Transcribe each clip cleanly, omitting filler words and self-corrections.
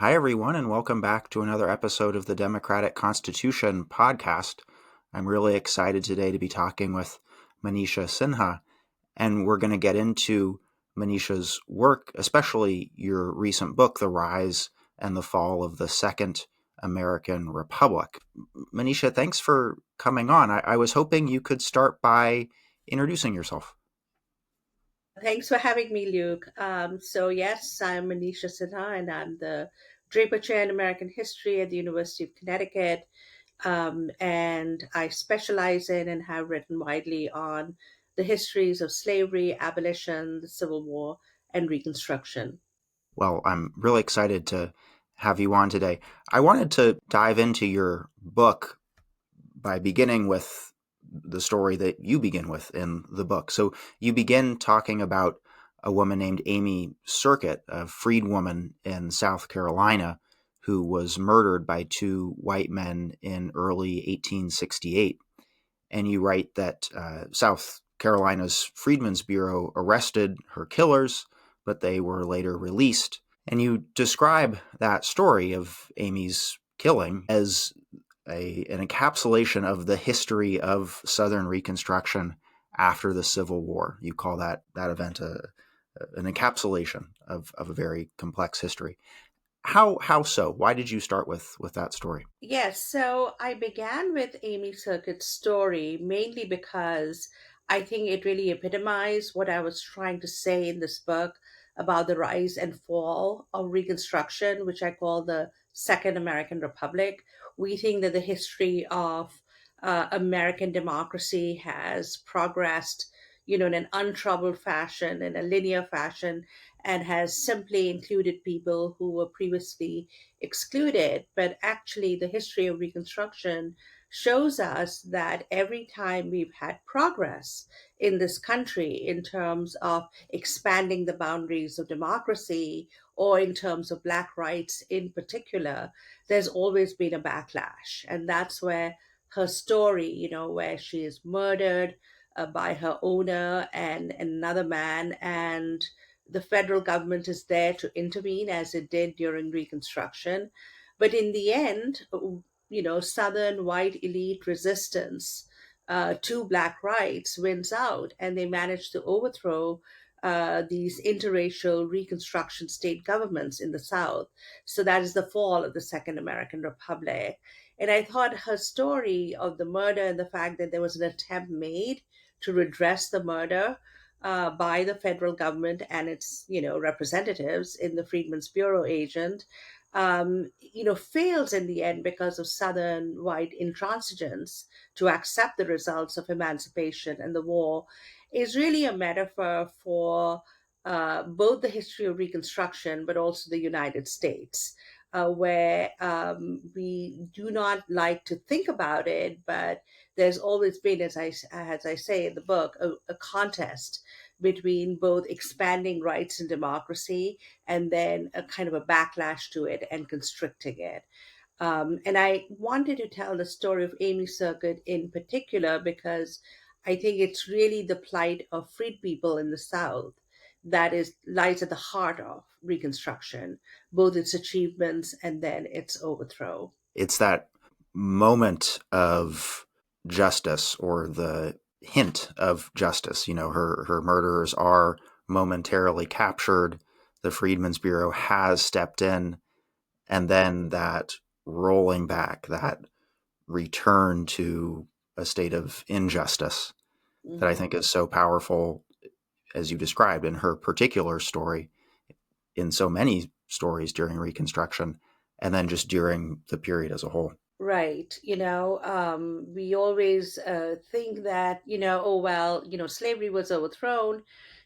Hi, everyone, and welcome back to another episode of the Democratic Constitution podcast. I'm really excited today to be talking with Manisha Sinha, and we're going to get into Manisha's work, especially your recent book, The Rise and the Fall of the Second American Republic. Manisha, thanks for coming on. I was hoping you could start by introducing yourself. Thanks for having me, Luke. Yes, I'm Manisha Sinha, and I'm the Draper Chair in American History at the University of Connecticut. And I specialize in and have written widely on the histories of slavery, abolition, the Civil War, and Reconstruction. Well, I'm really excited to have you on today. I wanted to dive into your book by beginning with the story that you begin with in the book. So you begin talking about a woman named Amy Circuit, a freedwoman in South Carolina, who was murdered by two white men in early 1868. And you write that South Carolina's Freedmen's Bureau arrested her killers, but they were later released. And you describe that story of Amy's killing as an encapsulation of the history of Southern Reconstruction after the Civil War. You call that event an encapsulation of a very complex history. How so? Why did you start with that story? Yes, so I began with Amy Circuit's story mainly because I think it really epitomized what I was trying to say in this book about the rise and fall of Reconstruction, which I call the Second American Republic. We think that the history of American democracy has progressed, in an untroubled fashion, in a linear fashion, and has simply included people who were previously excluded. But actually, the history of Reconstruction shows us that every time we've had progress in this country in terms of expanding the boundaries of democracy or in terms of Black rights in particular, there's always been a backlash. And that's where her story, where she is murdered by her owner and another man, and the federal government is there to intervene as it did during Reconstruction. But in the end, Southern white elite resistance to Black rights wins out, and they manage to overthrow these interracial Reconstruction state governments in the South. So that is the fall of the Second American Republic. And I thought her story of the murder and the fact that there was an attempt made to redress the murder by the federal government and its representatives in the Freedmen's Bureau agent fails in the end because of Southern white intransigence to accept the results of emancipation and the war is really a metaphor for both the history of Reconstruction but also the United States. Where we do not like to think about it, but there's always been, as I say in the book, a contest between both expanding rights and democracy and then a kind of a backlash to it and constricting it. And I wanted to tell the story of Amy Circuit in particular because I think it's really the plight of freed people in the South that is lies at the heart of Reconstruction, both its achievements and then its overthrow. It's that moment of justice or the hint of justice. Her murderers are momentarily captured. The Freedmen's Bureau has stepped in, and then that rolling back, that return to a state of injustice that I Mhm. think is so powerful, as you described in her particular story, in so many stories during Reconstruction, and then just during the period as a whole. Right. We always think that, oh, well, slavery was overthrown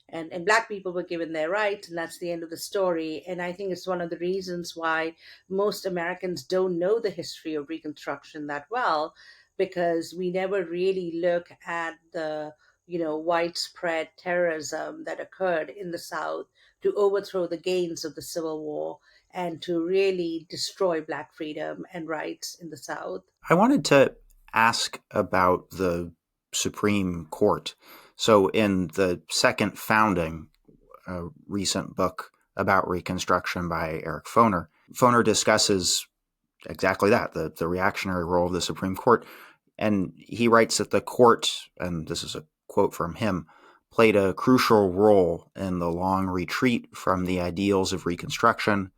and Black people were given their rights, and that's the end of the story. And I think it's one of the reasons why most Americans don't know the history of Reconstruction that well, because we never really look at the, widespread terrorism that occurred in the South to overthrow the gains of the Civil War and to really destroy Black freedom and rights in the South. I wanted to ask about the Supreme Court. So, in the second founding, a recent book about Reconstruction by Eric Foner, Foner discusses exactly that, the reactionary role of the Supreme Court. And he writes that the court, and this is a quote from him, played a crucial role in the long retreat from the ideals of Reconstruction.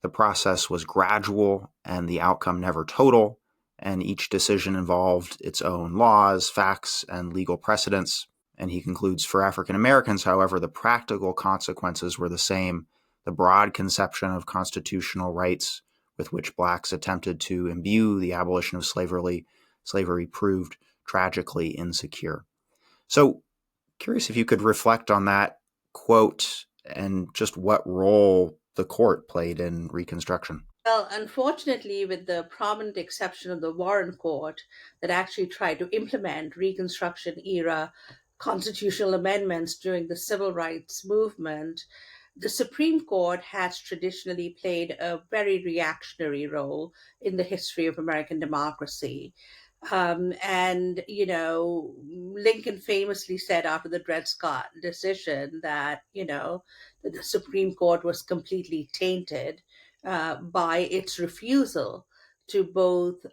The process was gradual and the outcome never total, and each decision involved its own laws, facts, and legal precedents. And he concludes, for African Americans, however, the practical consequences were the same. The broad conception of constitutional rights with which blacks attempted to imbue the abolition of slavery proved tragically insecure. So, curious if you could reflect on that quote and just what role the court played in Reconstruction. Well, unfortunately, with the prominent exception of the Warren Court that actually tried to implement Reconstruction era constitutional amendments during the civil rights movement, the Supreme Court has traditionally played a very reactionary role in the history of American democracy. Lincoln famously said after the Dred Scott decision that, that the Supreme Court was completely tainted by its refusal to both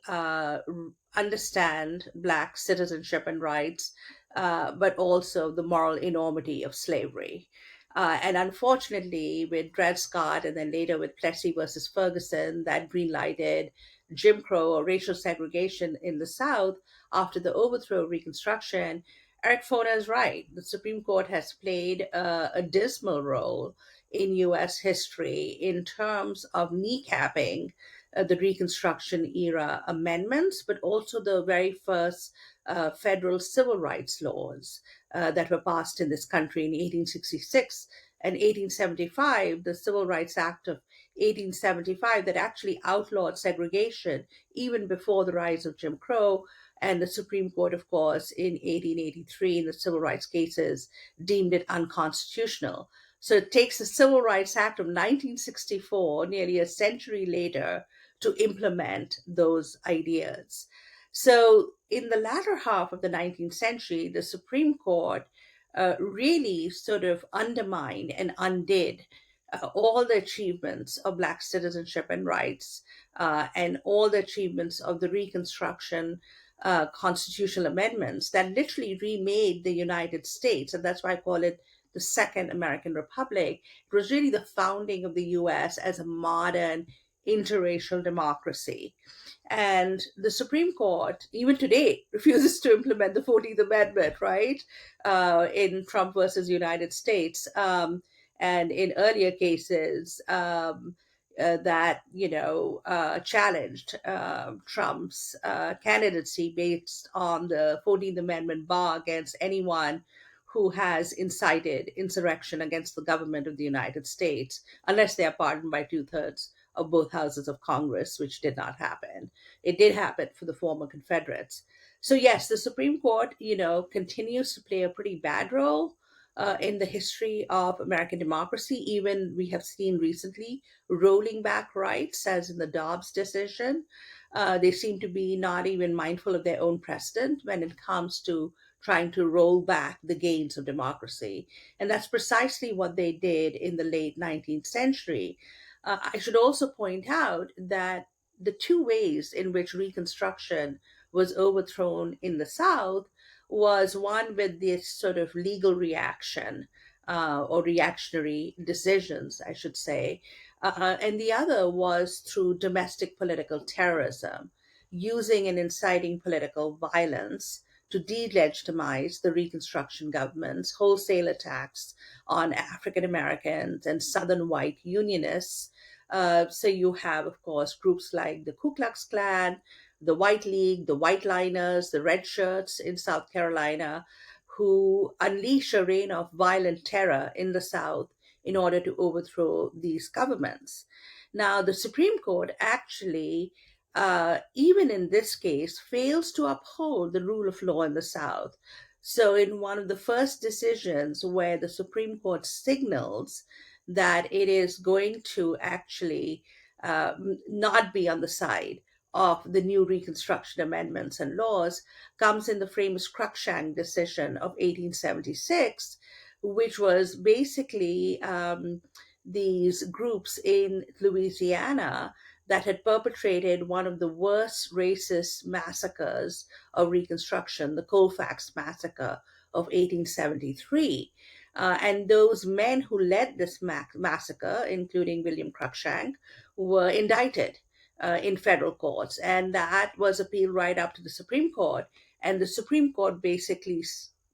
understand Black citizenship and rights, but also the moral enormity of slavery. And unfortunately, with Dred Scott and then later with Plessy versus Ferguson, that greenlighted Jim Crow or racial segregation in the South after the overthrow of Reconstruction. Eric Foner is right. The Supreme Court has played a dismal role in US history in terms of kneecapping the Reconstruction era amendments, but also the very first federal civil rights laws that were passed in this country in 1866 and 1875, the Civil Rights Act of 1875 that actually outlawed segregation even before the rise of Jim Crow. And the Supreme Court, of course, in 1883, in the civil rights cases, deemed it unconstitutional. So it takes the Civil Rights Act of 1964, nearly a century later, to implement those ideas. So, in the latter half of the 19th century, the Supreme Court really sort of undermined and undid all the achievements of Black citizenship and rights and all the achievements of the Reconstruction constitutional amendments that literally remade the United States. And that's why I call it the Second American Republic. It was really the founding of the US as a modern interracial democracy. And the Supreme Court, even today, refuses to implement the 14th Amendment, right? In Trump versus United States. And in earlier cases, that challenged Trump's candidacy based on the 14th Amendment bar against anyone who has incited insurrection against the government of the United States, unless they are pardoned by two-thirds of both houses of Congress, which did not happen. It did happen for the former Confederates. So yes, the Supreme Court, continues to play a pretty bad role in the history of American democracy. Even we have seen recently rolling back rights, as in the Dobbs decision. They seem to be not even mindful of their own precedent when it comes to trying to roll back the gains of democracy. And that's precisely what they did in the late 19th century. I should also point out that the two ways in which Reconstruction was overthrown in the South was one with this sort of legal reaction or reactionary decisions, I should say, and the other was through domestic political terrorism, using and inciting political violence to delegitimize the Reconstruction government's wholesale attacks on African Americans and Southern white Unionists. So you have, of course, groups like the Ku Klux Klan, the White League, the White Liners, the Red Shirts in South Carolina, who unleash a reign of violent terror in the South in order to overthrow these governments. Now, the Supreme Court actually, even in this case, fails to uphold the rule of law in the South. So, in one of the first decisions where the Supreme Court signals that it is going to actually not be on the side of the new Reconstruction amendments and laws, comes in the famous Cruikshank decision of 1876, which was basically these groups in Louisiana that had perpetrated one of the worst racist massacres of Reconstruction, the Colfax Massacre of 1873. And those men who led this massacre, including William Cruikshank, were indicted in federal courts. And that was appealed right up to the Supreme Court. And the Supreme Court basically,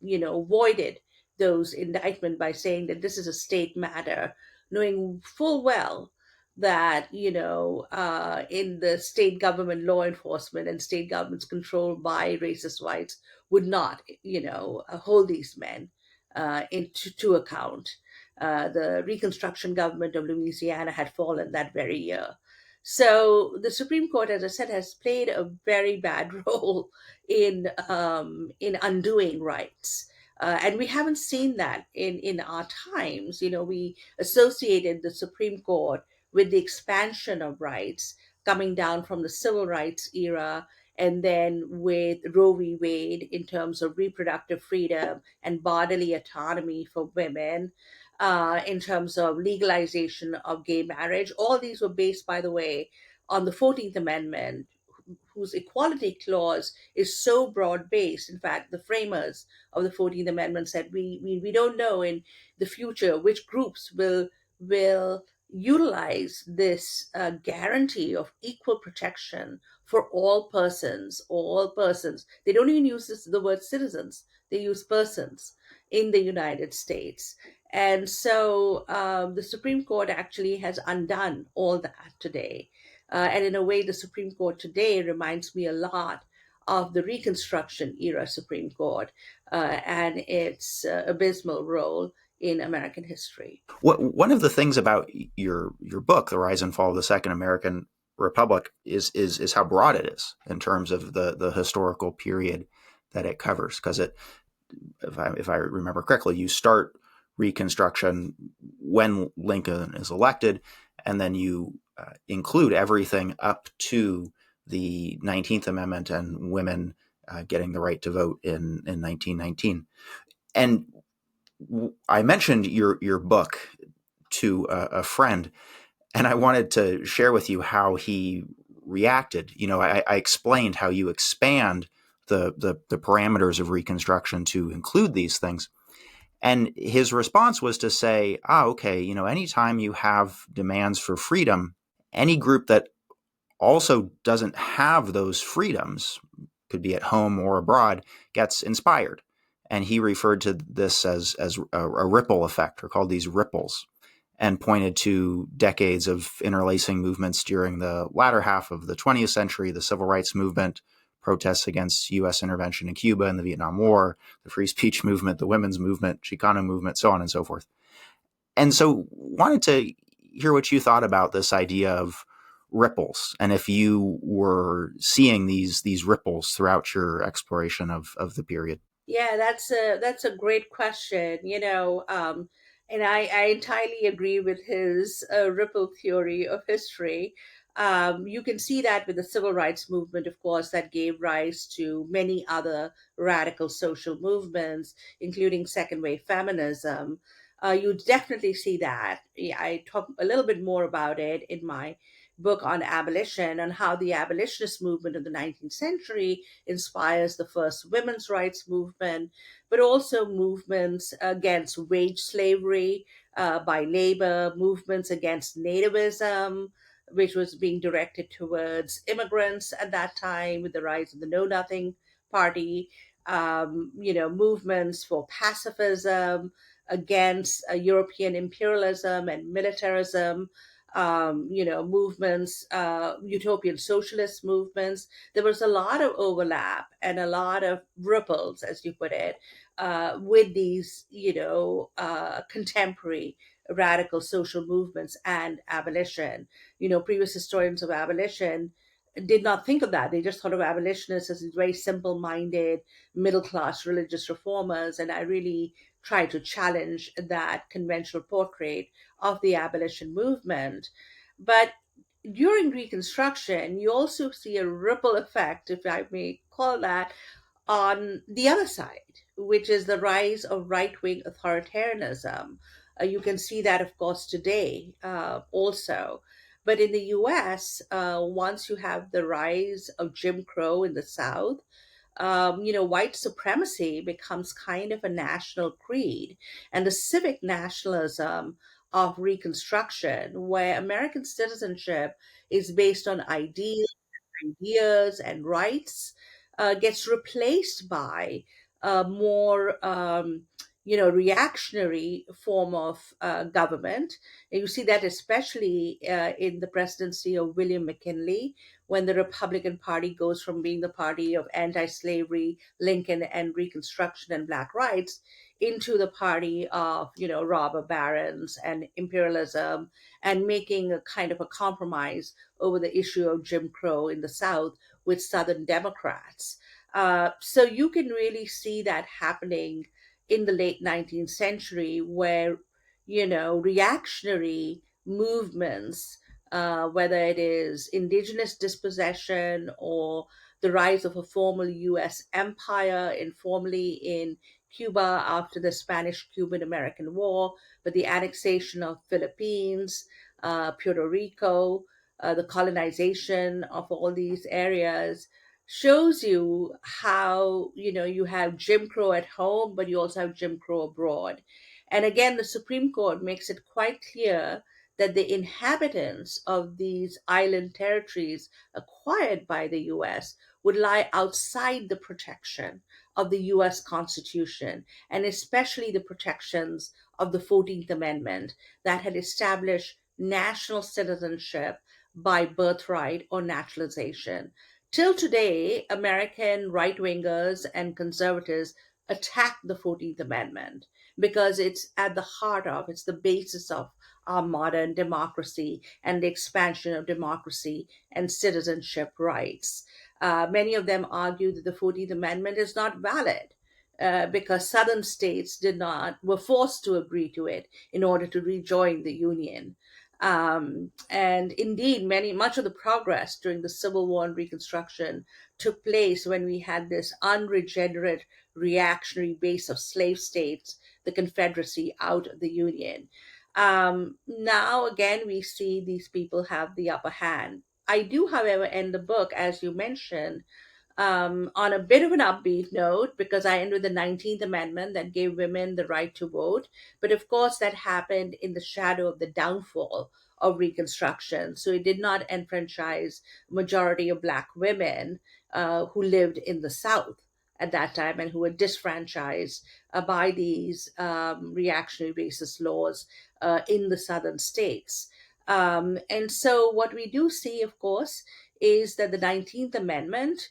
voided those indictment by saying that this is a state matter, knowing full well that in the state government law enforcement and state governments controlled by racist whites would not hold these men into to account. The Reconstruction government of Louisiana had fallen that very year. So the Supreme Court, as I said, has played a very bad role in undoing rights. And we haven't seen that in our times. We associated the Supreme Court with the expansion of rights coming down from the civil rights era, and then with Roe v. Wade in terms of reproductive freedom and bodily autonomy for women, in terms of legalization of gay marriage. All these were based, by the way, on the 14th Amendment, whose equality clause is so broad based. In fact, the framers of the 14th Amendment said we don't know in the future which groups will utilize this guarantee of equal protection for all persons. All persons. They don't even use the word citizens. They use persons in the United States. And so the Supreme Court actually has undone all that today. And in a way, the Supreme Court today reminds me a lot of the Reconstruction era Supreme Court and its abysmal role in American history. One of the things about your book, The Rise and Fall of the Second American Republic, is how broad it is in terms of the historical period that it covers. Because if I remember correctly, you start Reconstruction when Lincoln is elected, and then you include everything up to the 19th Amendment and women getting the right to vote in 1919. And I mentioned your book to a friend, and I wanted to share with you how he reacted. I explained how you expand the parameters of Reconstruction to include these things. And his response was to say, okay, anytime you have demands for freedom, any group that also doesn't have those freedoms, could be at home or abroad, gets inspired. And he referred to this as a ripple effect, or called these ripples, and pointed to decades of interlacing movements during the latter half of the 20th century, the civil rights movement, protests against U.S. intervention in Cuba and the Vietnam War, the free speech movement, the women's movement, Chicano movement, so on and so forth. And so wanted to hear what you thought about this idea of ripples, and if you were seeing these ripples throughout your exploration of the period. Yeah, that's a great question. And I entirely agree with his ripple theory of history. You can see that with the civil rights movement, of course, that gave rise to many other radical social movements, including second wave feminism. You definitely see that. Yeah, I talk a little bit more about it in my book on abolition, and how the abolitionist movement of the 19th century inspires the first women's rights movement, but also movements against wage slavery by labor, movements against nativism, which was being directed towards immigrants at that time with the rise of the Know Nothing Party, movements for pacifism against European imperialism and militarism, movements, utopian socialist movements. There was a lot of overlap and a lot of ripples, as you put it, with these, contemporary radical social movements and abolition. Previous historians of abolition did not think of that. They just thought of abolitionists as these very simple minded, middle class religious reformers. And I really try to challenge that conventional portrait of the abolition movement. But during Reconstruction, you also see a ripple effect, if I may call that, on the other side, which is the rise of right wing authoritarianism. You can see that, of course, today also. But in the US, once you have the rise of Jim Crow in the South, white supremacy becomes kind of a national creed, and the civic nationalism of Reconstruction, where American citizenship is based on ideas and rights, gets replaced by a more reactionary form of government. And you see that especially in the presidency of William McKinley, when the Republican Party goes from being the party of anti-slavery, Lincoln, and Reconstruction and black rights, into the party of robber barons and imperialism, and making a kind of a compromise over the issue of Jim Crow in the South with Southern Democrats. So you can really see that happening in the late 19th century, where reactionary movements, whether it is indigenous dispossession or the rise of a formal U.S. empire, informally in Cuba after the Spanish Cuban American War, but the annexation of Philippines, Puerto Rico, the colonization of all these areas, shows you how you have Jim Crow at home, but you also have Jim Crow abroad. And again, the Supreme Court makes it quite clear that the inhabitants of these island territories acquired by the US would lie outside the protection of the US Constitution, and especially the protections of the 14th Amendment that had established national citizenship by birthright or naturalization. Till today, American right wingers and conservatives attack the 14th Amendment because it's at the heart of, it's the basis of our modern democracy and the expansion of democracy and citizenship rights. Many of them argue that the 14th Amendment is not valid. Because southern states were forced to agree to it in order to rejoin the Union. And indeed, much of the progress during the Civil War and Reconstruction took place when we had this unregenerate reactionary base of slave states, the Confederacy, out of the Union. Now, again, we see these people have the upper hand. I do, however, end the book, as you mentioned, on a bit of an upbeat note, because I end with the 19th Amendment that gave women the right to vote. But of course, that happened in the shadow of the downfall of Reconstruction. So it did not enfranchise majority of Black women who lived in the South at that time and who were disfranchised by these reactionary racist laws in the southern states. And so what we do see, of course, is that the 19th Amendment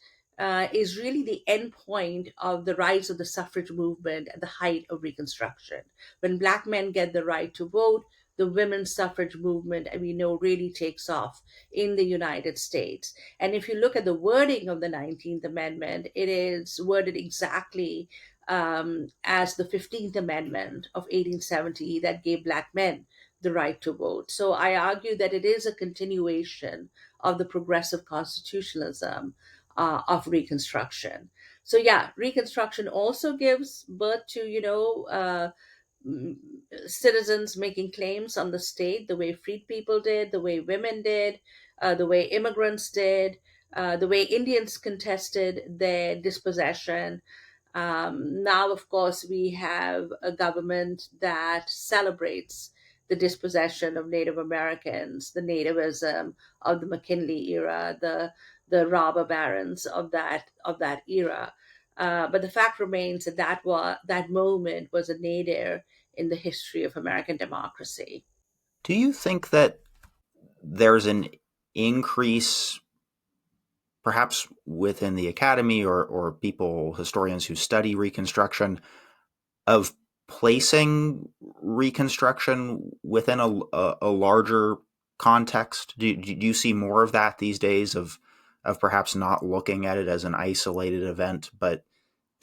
is really the end point of the rise of the suffrage movement at the height of Reconstruction. When Black men get the right to vote, the women's suffrage movement, and we know, really takes off in the United States. And if you look at the wording of the 19th Amendment, it is worded exactly as the 15th Amendment of 1870 that gave Black men the right to vote. So I argue that it is a continuation of the progressive constitutionalism of Reconstruction. So yeah, Reconstruction also gives birth to mm, citizens making claims on the state, the way freed people did, the way women did, the way immigrants did, the way Indians contested their dispossession. Now, of course, we have a government that celebrates the dispossession of Native Americans, the nativism of the McKinley era, the robber barons of that era. But the fact remains that that moment was a nadir in the history of American democracy. Do you think that there's an increase, perhaps within the academy or people, historians who study Reconstruction, of placing Reconstruction within a larger context? Do you see more of that these days, of perhaps not looking at it as an isolated event, but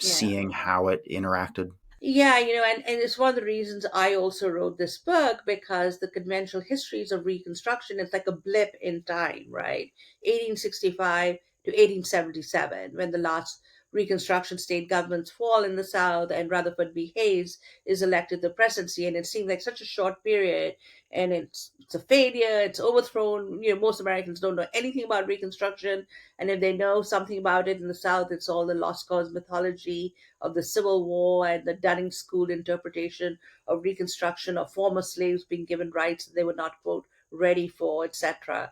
Yeah. seeing how it interacted? Yeah, and it's one of the reasons I also wrote this book, because the conventional histories of Reconstruction is like a blip in time, right? 1865 to 1877, when the last Reconstruction state governments fall in the South, and Rutherford B. Hayes is elected the presidency. And it seemed like such a short period, and it's a failure. It's overthrown. Most Americans don't know anything about Reconstruction, and if they know something about it in the South, it's all the lost cause mythology of the Civil War and the Dunning School interpretation of Reconstruction, of former slaves being given rights that they were not, quote, ready for, etc.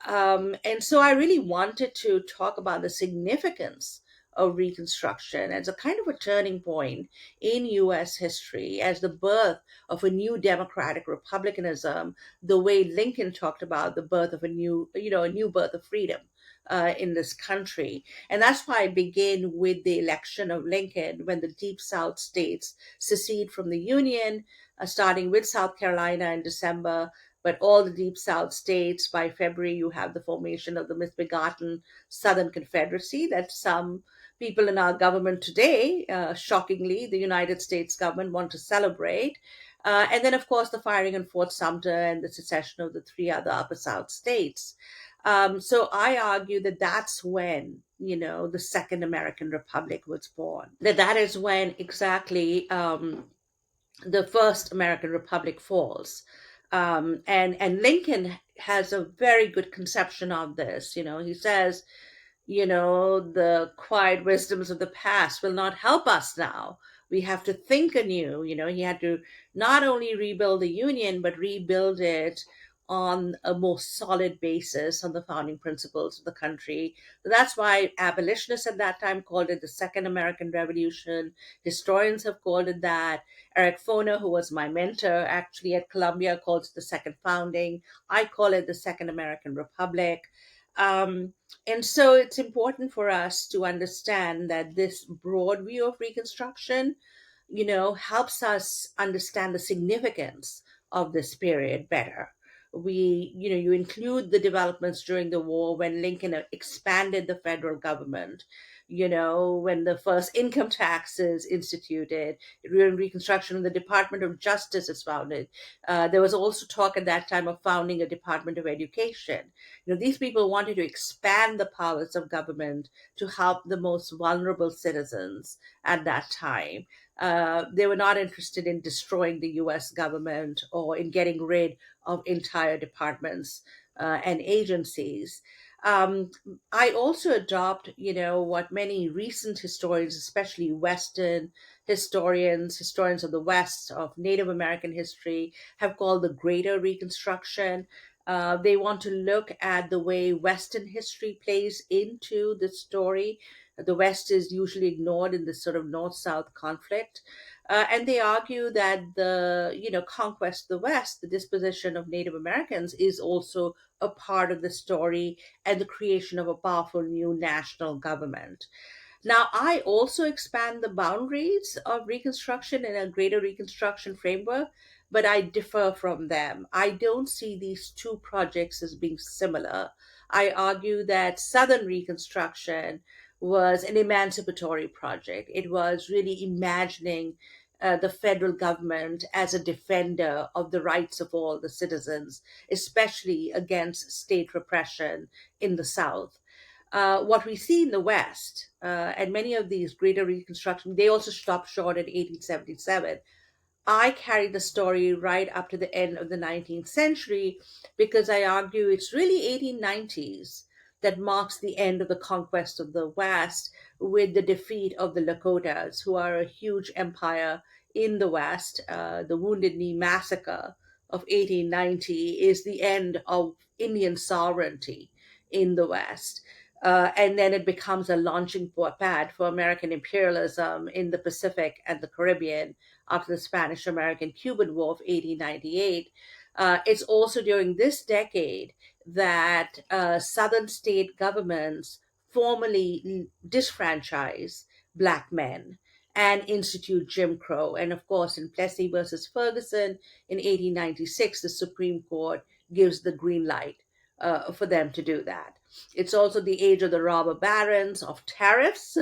And so I really wanted to talk about the significance of Reconstruction as a kind of a turning point in US history, as the birth of a new democratic republicanism, the way Lincoln talked about the birth of a new birth of freedom. In this country. And that's why I begin with the election of Lincoln when the Deep South states secede from the Union, starting with South Carolina in December, but all the Deep South states, by February, you have the formation of the misbegotten Southern Confederacy that some people in our government today, shockingly, the United States government, want to celebrate. And then, of course, the firing in Fort Sumter and the secession of the three other Upper South states. So I argue that that's when, the Second American Republic was born. That is when exactly the first American Republic falls. And Lincoln has a very good conception of this. He says, the quiet wisdoms of the past will not help us now. We have to think anew. He had to not only rebuild the Union, but rebuild it on a more solid basis on the founding principles of the country. So that's why abolitionists at that time called it the Second American Revolution. Historians have called it that. Eric Foner, who was my mentor actually at Columbia, calls it the Second Founding. I call it the Second American Republic. Um, and so it's important for us to understand that this broad view of Reconstruction, helps us understand the significance of this period better. You include the developments during the war when Lincoln expanded the federal government, when the first income tax is instituted, during Reconstruction, the Department of Justice is founded. There was also talk at that time of founding a Department of Education. These people wanted to expand the powers of government to help the most vulnerable citizens at that time. They were not interested in destroying the US government or in getting rid of entire departments and agencies. Um, I also adopt, what many recent historians, especially Western historians of the West, of Native American history, have called the Greater Reconstruction. They want to look at the way Western history plays into the story. The West is usually ignored in this sort of North-South conflict. And they argue that the, conquest of the West, the disposition of Native Americans, is also a part of the story and the creation of a powerful new national government. Now, I also expand the boundaries of Reconstruction in a greater Reconstruction framework, but I differ from them. I don't see these two projects as being similar. I argue that Southern Reconstruction was an emancipatory project. It was really imagining the federal government as a defender of the rights of all the citizens, especially against state repression in the South. What we see in the West, and many of these greater reconstruction, they also stopped short at 1877. I carry the story right up to the end of the 19th century because I argue it's really 1890s that marks the end of the conquest of the West with the defeat of the Lakotas, who are a huge empire in the West. The Wounded Knee Massacre of 1890 is the end of Indian sovereignty in the West. And then it becomes a launching pad for American imperialism in the Pacific and the Caribbean after the Spanish American Cuban War of 1898. It's also during this decade that Southern state governments formally disfranchise Black men and institute Jim Crow. And of course, in Plessy versus Ferguson in 1896, the Supreme Court gives the green light for them to do that. It's also the age of the robber barons, of tariffs.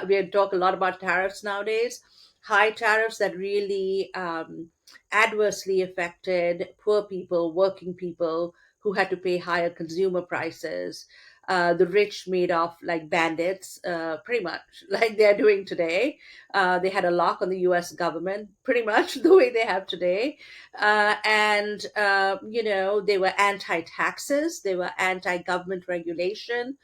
We talk a lot about tariffs nowadays. High tariffs that really adversely affected poor people, working people who had to pay higher consumer prices. The rich made off like bandits, pretty much like they're doing today. They had a lock on the US government, pretty much the way they have today. They were anti taxes, they were anti government regulation.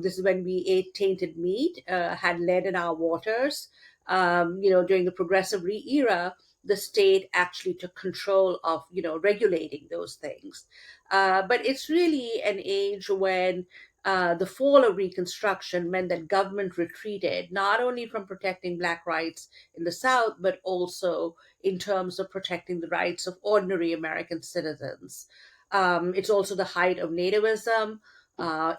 This is when we ate tainted meat, had lead in our waters. During the progressive era, the state actually took control of, regulating those things. But it's really an age when the fall of Reconstruction meant that government retreated, not only from protecting Black rights in the South, but also in terms of protecting the rights of ordinary American citizens. It's also the height of nativism,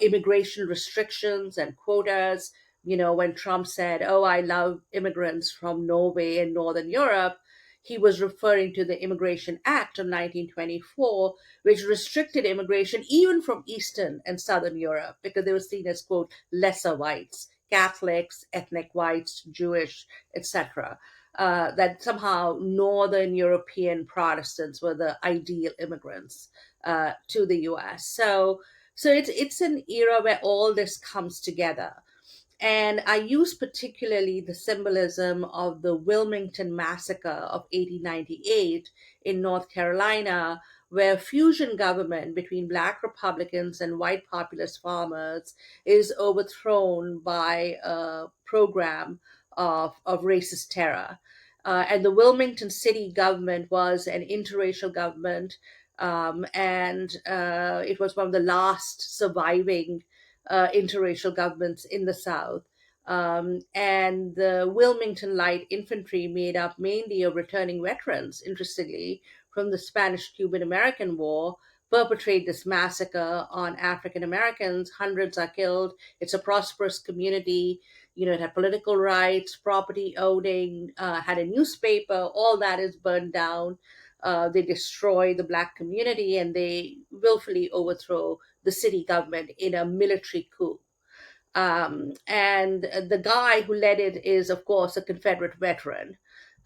immigration restrictions and quotas. When Trump said, "Oh, I love immigrants from Norway and Northern Europe," he was referring to the Immigration Act of 1924, which restricted immigration even from Eastern and Southern Europe because they were seen as, quote, lesser whites, Catholics, ethnic whites, Jewish, etc. That somehow Northern European Protestants were the ideal immigrants to the US. So it's an era where all this comes together. And I use particularly the symbolism of the Wilmington Massacre of 1898 in North Carolina, where fusion government between Black Republicans and white populist farmers is overthrown by a program of racist terror. And the Wilmington city government was an interracial government, and it was one of the last surviving interracial governments in the South. And the Wilmington Light Infantry, made up mainly of returning veterans, interestingly, from the Spanish Cuban American War, perpetrate this massacre on African Americans. Hundreds are killed. It's a prosperous community. It had political rights, property owning, had a newspaper. All that is burned down. They destroy the Black community and they willfully overthrow the city government in a military coup. And the guy who led it is, of course, a Confederate veteran.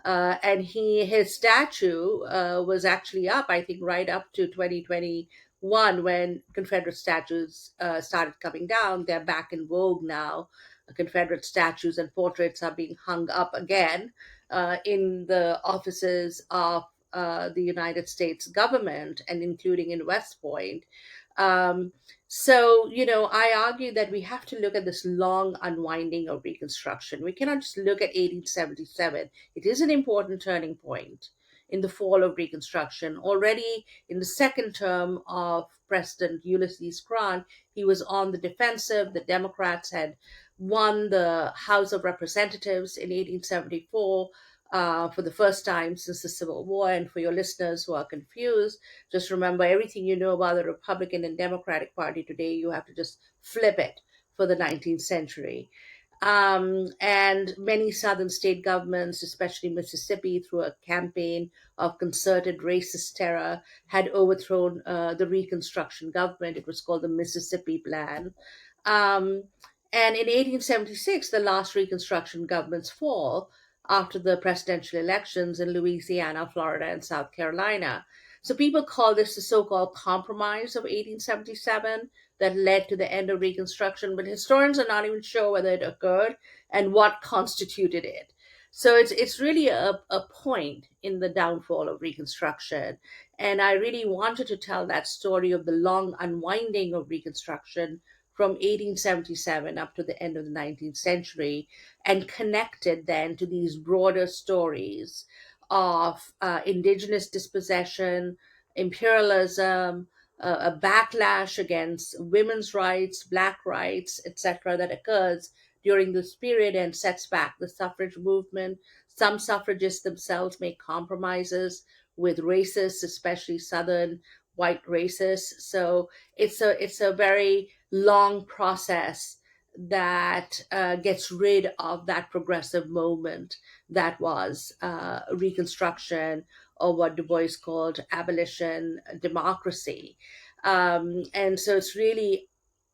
And his statue was actually up, I think, right up to 2021 when Confederate statues started coming down. They're back in vogue now. Confederate statues and portraits are being hung up again in the offices of the United States government and including in West Point. Um, I argue that we have to look at this long unwinding of Reconstruction. We cannot just look at 1877. It is an important turning point in the fall of Reconstruction. Already in the second term of President Ulysses Grant, he was on the defensive. The Democrats had won the House of Representatives in 1874 for the first time since the Civil War. And for your listeners who are confused, just remember everything you know about the Republican and Democratic Party today, you have to just flip it for the 19th century. And many southern state governments, especially Mississippi, through a campaign of concerted racist terror, had overthrown the Reconstruction government. It was called the Mississippi Plan. Um, and in 1876, the last Reconstruction governments fall after the presidential elections in Louisiana, Florida, and South Carolina. So people call this the so called compromise of 1877 that led to the end of Reconstruction, but historians are not even sure whether it occurred and what constituted it. So it's really a point in the downfall of Reconstruction. And I really wanted to tell that story of the long unwinding of Reconstruction from 1877 up to the end of the 19th century and connected then to these broader stories of indigenous dispossession, imperialism, a backlash against women's rights, black rights, etc., that occurs during this period and sets back the suffrage movement. Some suffragists themselves make compromises with racists, especially Southern white racists. So it's a very long process that gets rid of that progressive moment that was Reconstruction, or what Du Bois called abolition democracy. And so it's really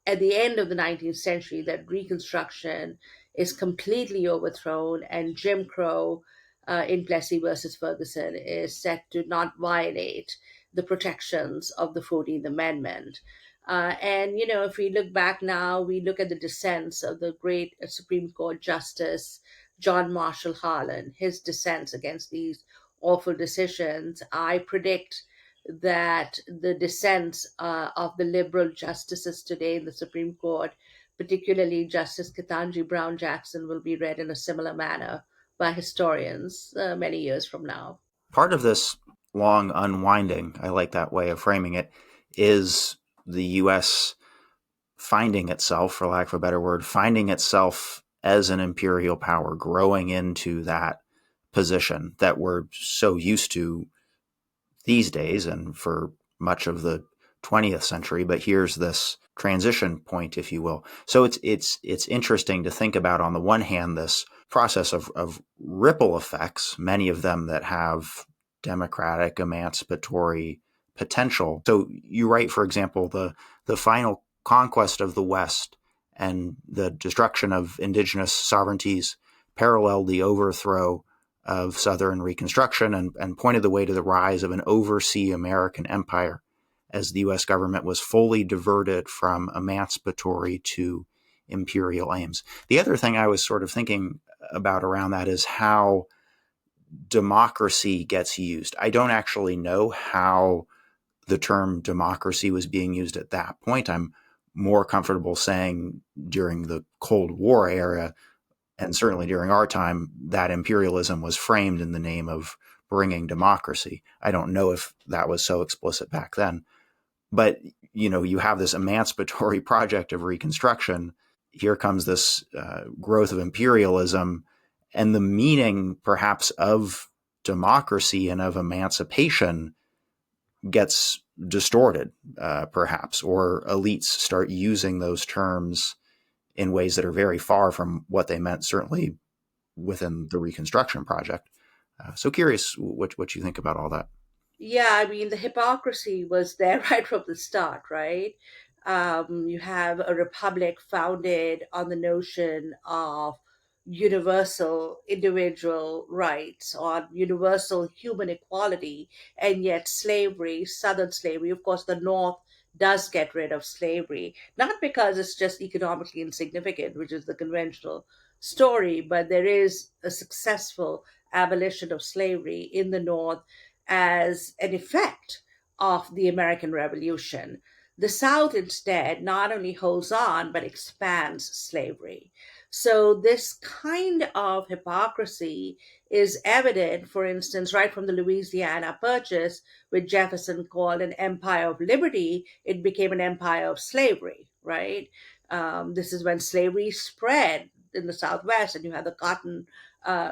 at the end of the 19th century that Reconstruction is completely overthrown and Jim Crow in Plessy versus Ferguson is set to not violate the protections of the 14th Amendment. And, if we look back now, we look at the dissents of the great Supreme Court Justice John Marshall Harlan, his dissents against these awful decisions. I predict that the dissents of the liberal justices today in the Supreme Court, particularly Justice Ketanji Brown Jackson, will be read in a similar manner by historians many years from now. Part of this long unwinding, I like that way of framing it, is the U.S. finding itself, for lack of a better word, finding itself as an imperial power, growing into that position that we're so used to these days and for much of the 20th century. But here's this transition point, if you will. So it's interesting to think about, on the one hand, this process of ripple effects, many of them that have democratic emancipatory potential. So you write, for example, the final conquest of the West and the destruction of indigenous sovereignties paralleled the overthrow of Southern Reconstruction and pointed the way to the rise of an overseas American empire as the U.S. government was fully diverted from emancipatory to imperial aims. The other thing I was sort of thinking about around that is how democracy gets used. I don't actually know how the term democracy was being used at that point. I'm more comfortable saying during the Cold War era, and certainly during our time, that imperialism was framed in the name of bringing democracy. I don't know if that was so explicit back then. But, you have this emancipatory project of Reconstruction. Here comes this growth of imperialism, and the meaning perhaps of democracy and of emancipation gets distorted, perhaps, or elites start using those terms in ways that are very far from what they meant, certainly within the Reconstruction project. So curious what you think about all that. Yeah, I mean, the hypocrisy was there right from the start, right? You have a republic founded on the notion of universal individual rights, on universal human equality, and yet slavery, Southern slavery, of course, the North does get rid of slavery, not because it's just economically insignificant, which is the conventional story, but there is a successful abolition of slavery in the North as an effect of the American Revolution. The South instead not only holds on but expands slavery. So, this kind of hypocrisy is evident, for instance, right from the Louisiana Purchase, which Jefferson called an empire of liberty, it became an empire of slavery, right? This is when slavery spread in the Southwest, and you had the Cotton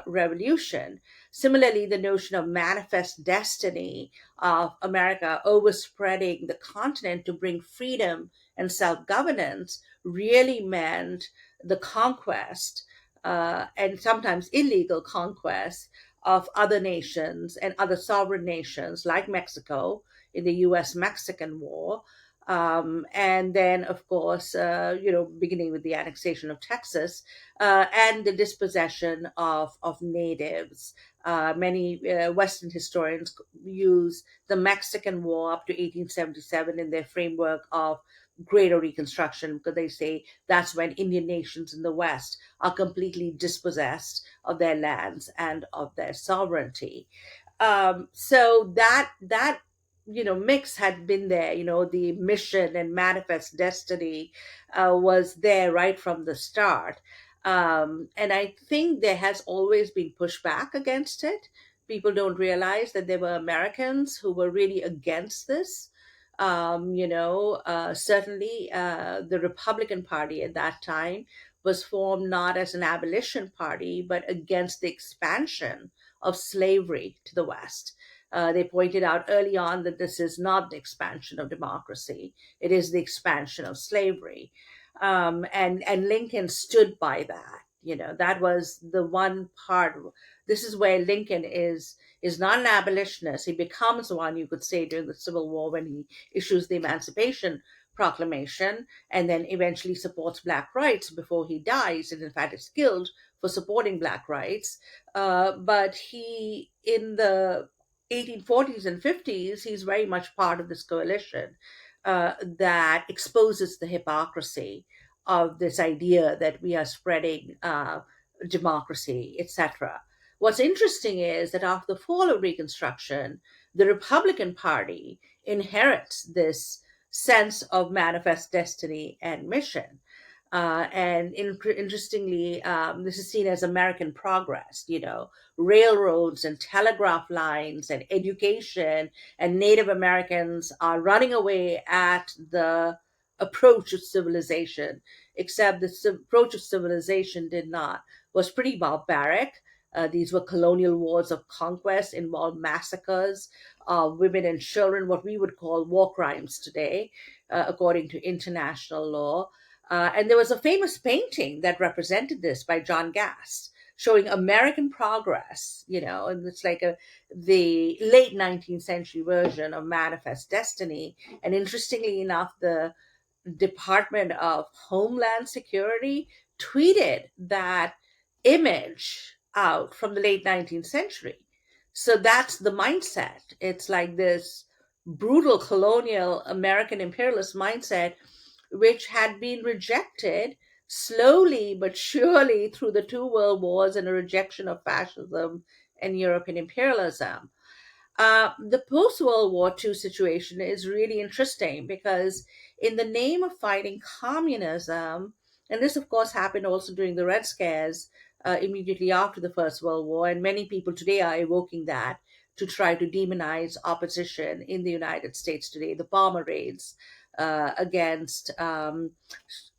Revolution. Similarly, the notion of manifest destiny of America overspreading the continent to bring freedom and self governance really meant the conquest, and sometimes illegal conquest, of other nations and other sovereign nations like Mexico in the US Mexican War. And then, of course, beginning with the annexation of Texas and the dispossession of natives. Many Western historians use the Mexican War up to 1877 in their framework of greater Reconstruction, because they say that's when Indian nations in the West are completely dispossessed of their lands and of their sovereignty. So that mix had been there. The mission and manifest destiny was there right from the start. And I think there has always been pushback against it. People don't realize that there were Americans who were really against this. Certainly, the Republican Party at that time was formed not as an abolition party, but against the expansion of slavery to the West. They pointed out early on that this is not the expansion of democracy, it is the expansion of slavery. And Lincoln stood by that. That was the one part. This is where Lincoln is not an abolitionist. He becomes one, you could say, during the Civil War when he issues the Emancipation Proclamation, and then eventually supports Black rights before he dies, and in fact is killed for supporting Black rights. But he, in the 1840s and 50s, he's very much part of this coalition that exposes the hypocrisy of this idea that we are spreading democracy, etc. What's interesting is that after the fall of Reconstruction, the Republican Party inherits this sense of manifest destiny and mission. Interestingly, this is seen as American progress, railroads and telegraph lines and education, and Native Americans are running away at the approach of civilization, except the approach of civilization did not, was pretty barbaric. These were colonial wars of conquest, involved massacres of women and children, what we would call war crimes today, according to international law. And there was a famous painting that represented this by John Gass, showing American progress, and it's like the late 19th century version of Manifest Destiny. And interestingly enough, the Department of Homeland Security tweeted that image out from the late 19th century. So that's the mindset. It's like this brutal colonial American imperialist mindset, which had been rejected slowly but surely through the two world wars and a rejection of fascism and European imperialism. The post World War II situation is really interesting because, in the name of fighting communism, and this, of course, happened also during the Red Scares immediately after the First World War, and many people today are evoking that to try to demonize opposition in the United States today, the bomber raids against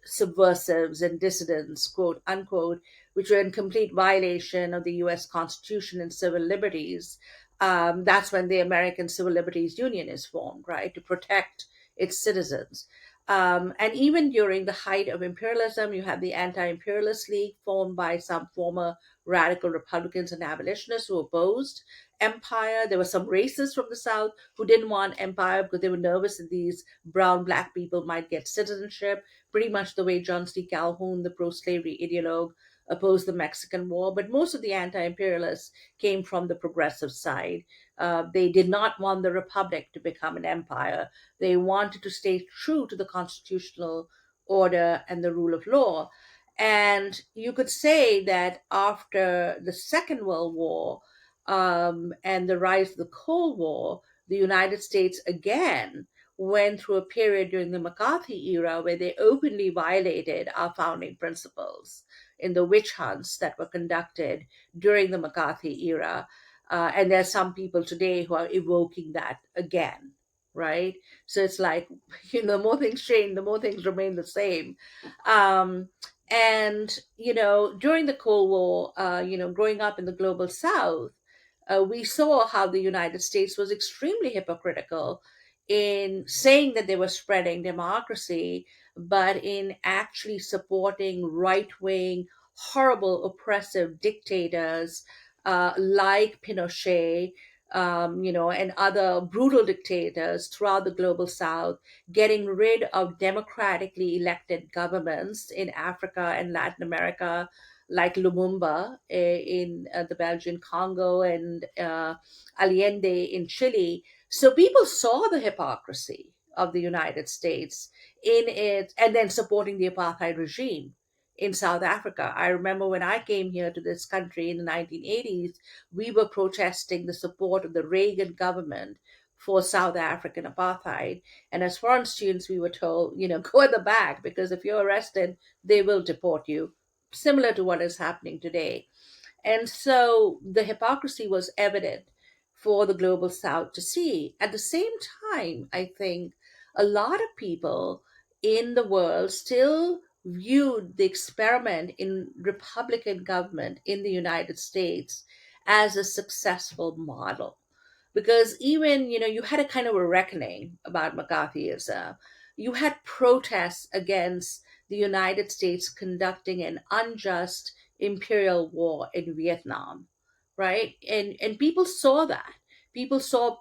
subversives and dissidents, quote unquote, which were in complete violation of the US Constitution and civil liberties. That's when the American Civil Liberties Union is formed, right, to protect its citizens. And even during the height of imperialism, you have the Anti Imperialist League, formed by some former radical Republicans and abolitionists who opposed empire. There were some racists from the South who didn't want empire because they were nervous that these brown black people might get citizenship, pretty much the way John C. Calhoun, the pro slavery ideologue, opposed the Mexican War. But most of the anti imperialists came from the progressive side. They did not want the republic to become an empire. They wanted to stay true to the constitutional order and the rule of law. And you could say that after the Second World War and the rise of the Cold War, the United States again went through a period during the McCarthy era where they openly violated our founding principles in the witch hunts that were conducted during the McCarthy era. And there's some people today who are evoking that again, right? So it's like, the more things change, the more things remain the same. Um, during the Cold War, growing up in the global South, we saw how the United States was extremely hypocritical in saying that they were spreading democracy, but in actually supporting right wing, horrible, oppressive dictators like Pinochet, and other brutal dictators throughout the global South, getting rid of democratically elected governments in Africa and Latin America, like Lumumba in the Belgian Congo and Allende in Chile. So people saw the hypocrisy of the United States in it, and then supporting the apartheid regime in South Africa. I remember when I came here to this country in the 1980s, we were protesting the support of the Reagan government for South African apartheid. And as foreign students, we were told, go at the back because if you're arrested, they will deport you, similar to what is happening today. And so the hypocrisy was evident for the global South to see. At the same time, I think a lot of people in the world still viewed the experiment in Republican government in the United States as a successful model. Because even, you had a kind of a reckoning about McCarthyism. You had protests against the United States conducting an unjust imperial war in Vietnam, right? And people saw that. People saw,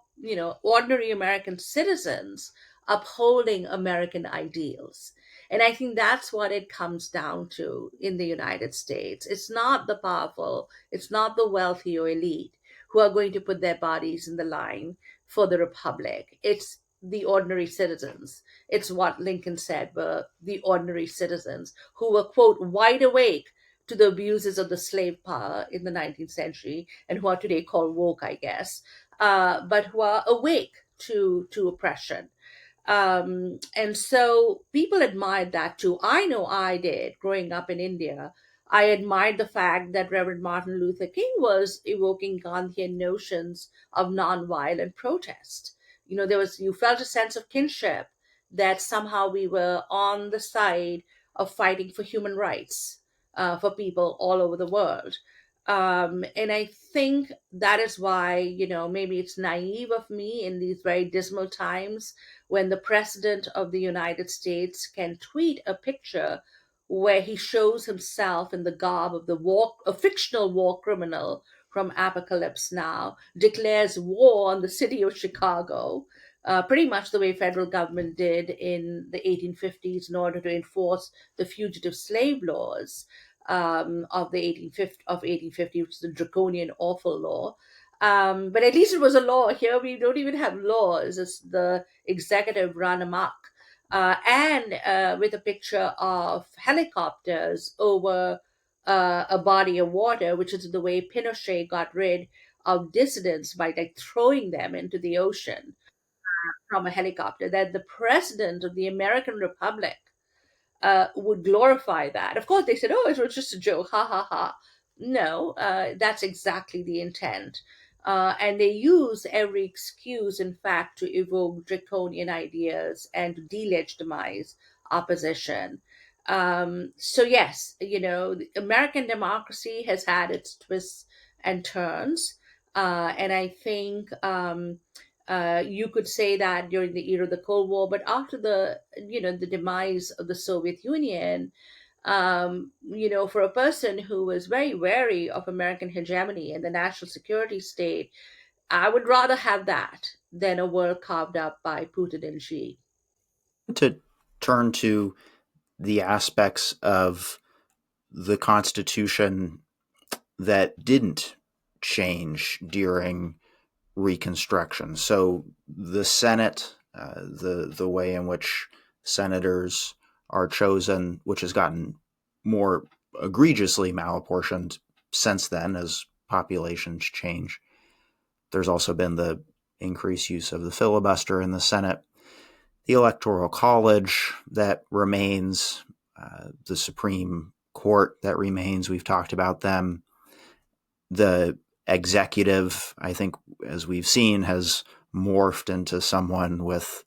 ordinary American citizens upholding American ideals. And I think that's what it comes down to in the United States. It's not the powerful, it's not the wealthy or elite who are going to put their bodies in the line for the republic. It's the ordinary citizens. It's what Lincoln said were the ordinary citizens who were, quote, wide awake to the abuses of the slave power in the 19th century and who are today called woke, I guess, but who are awake to oppression. And so people admired that too. I know I did growing up in India. I admired the fact that Reverend Martin Luther King was evoking Gandhian notions of nonviolent protest. You felt a sense of kinship that somehow we were on the side of fighting for human rights for people all over the world. And I think that is why, maybe it's naive of me in these very dismal times when the president of the United States can tweet a picture where he shows himself in the garb of a fictional war criminal from Apocalypse Now, declares war on the city of Chicago, pretty much the way federal government did in the 1850s in order to enforce the fugitive slave laws of the 1850, which is a draconian, awful law. But at least it was a law. Here we don't even have laws. It's the executive run amok. And with a picture of helicopters over a body of water, which is the way Pinochet got rid of dissidents by like throwing them into the ocean from a helicopter. That the president of the American Republic would glorify that. Of course, they said, "Oh, it was just a joke, ha ha ha." No, that's exactly the intent. And they use every excuse, in fact, to evoke draconian ideas and to delegitimize opposition. So, yes, the American democracy has had its twists and turns. And I think you could say that during the era of the Cold War, but after the demise of the Soviet Union, for a person who was very wary of American hegemony and the national security state, I would rather have that than a world carved up by Putin and Xi. To turn to the aspects of the Constitution that didn't change during Reconstruction. So the Senate, the way in which senators are chosen, which has gotten more egregiously malapportioned since then as populations change. There's also been the increased use of the filibuster in the Senate, the Electoral College that remains, the Supreme Court that remains. We've talked about them. The executive, I think, as we've seen, has morphed into someone with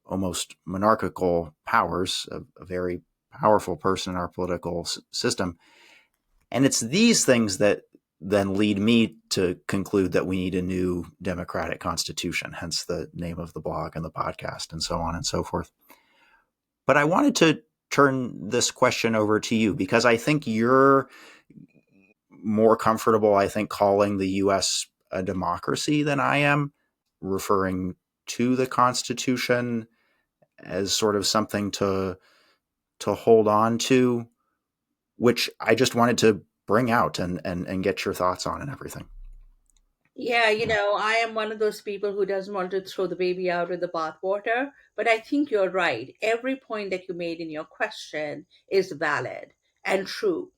almost monarchical powers, a very powerful person in our political system. And it's these things that then lead me to conclude that we need a new democratic constitution, hence the name of the blog and the podcast and so on and so forth. But I wanted to turn this question over to you because I think you're more comfortable, I think, calling the U.S. a democracy than I am, referring to the Constitution as sort of something to hold on to, which I just wanted to bring out and get your thoughts on and everything. Yeah, I am one of those people who doesn't want to throw the baby out with the bathwater, but I think you're right. Every point that you made in your question is valid and true.